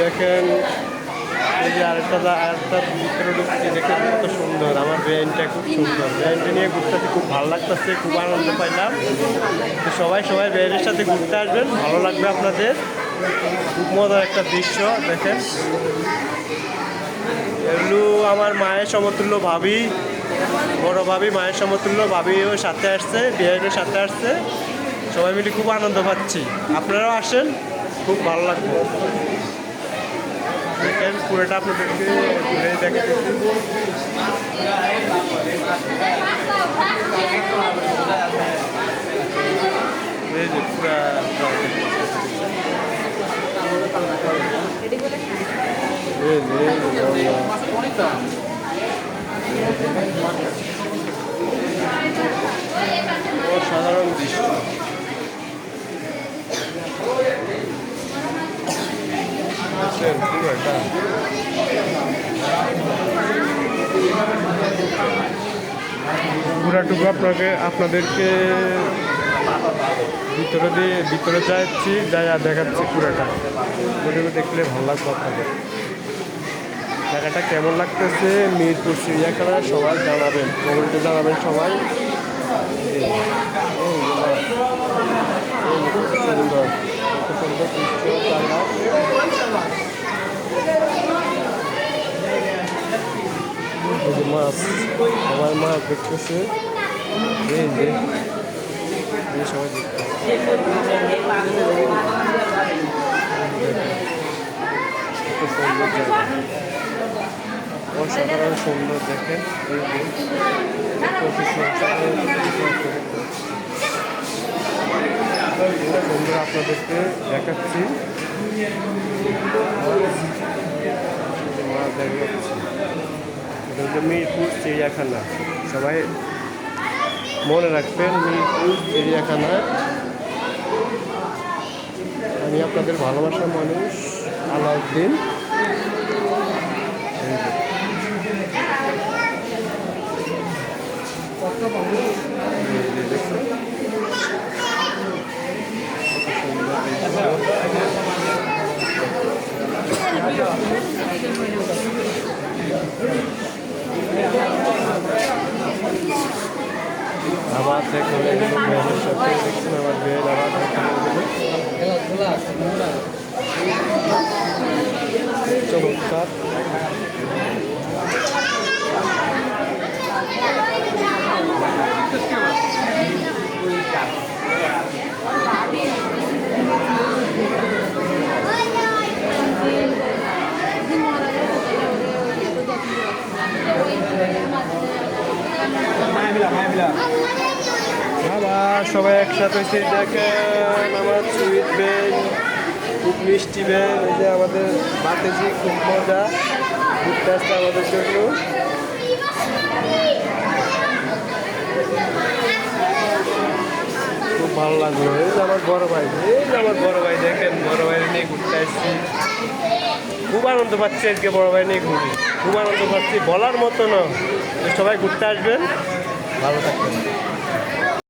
দেখেন এই যে আরেকটা ভিতরে ঢুকছি, দেখেন কত সুন্দর। আমার ভ্যানটা খুব সুন্দর, ভ্যানটা নিয়ে ঘুরতে খুব ভালো লাগতেছে, খুব আনন্দ পাইলাম। তো সবাই ভ্যানের সাথে ঘুরতে আসবেন, ভালো লাগবে আপনাদের। খুব মজার একটা দৃশ্য দেখেন। এগুলো আমার মায়ের সমতুল্য ভাবি, বড় ভাবি, মায়ের সমতুল্য ভাবিও সাথে আসছে, বিয়ের সাথে আসছে। সবাই মিলে খুব আনন্দ পাচ্ছি, আপনারাও আসেন, খুব ভালো লাগবে। দেখেন পুরোটা আপনাদেরকে ঘুরে দেখাতেছি। এই যে পুরা অসাধারণ দৃশ্য। পুরোটা পুরাটুকু আপনাদেরকে ভিতরে যাচ্ছি, যাই দেখাচ্ছি পুরাটা। ভিডিও দেখলে ভালো লাগবে আপনাদের। জায়গাটা কেমন লাগতেছে মিরপুর চিড়িয়াখানায় সবাই জানাবেন, কমেন্টে জানাবেন সবাই। সুন্দর মাছ, সবাই মাছ দেখতেছে। এই যে সবাই অসাধারণ সুন্দর দেখেন। সুন্দর আপনাদেরকে দেখাচ্ছি, মাছ দেখাচ্ছি। এটা হচ্ছে মিরপুর চিড়িয়াখানা, সবাই মনে রাখবেন মিরপুর চিড়িয়াখানা। আমি আপনাদের ভালোবাসার মানুষ আলাউদ্দিন। আবার দেখুন মেয়েদের সাথে দেখছেন, আমার মেয়ের আবার চমৎকার। আবার সবাই একসাথে হয়েছে, দেখেন আমার সুইট বেন, খুব মিষ্টি বেন। এই যে আমাদের বাতেজি, খুব মজা ঘুরতে আসছে আমাদের জন্য। খুব ভালো লাগলো। এই যে আমার বড় ভাই, দেখেন বড় ভাই নিয়ে ঘুরতে আসছি, খুব আনন্দ পাচ্ছি আজকে। বড় ভাই নিয়ে ঘুরি, খুব আনন্দ পাচ্ছি, বলার মতো না। সবাই ঘুরতে আসবেন, ভালো থাকবেন।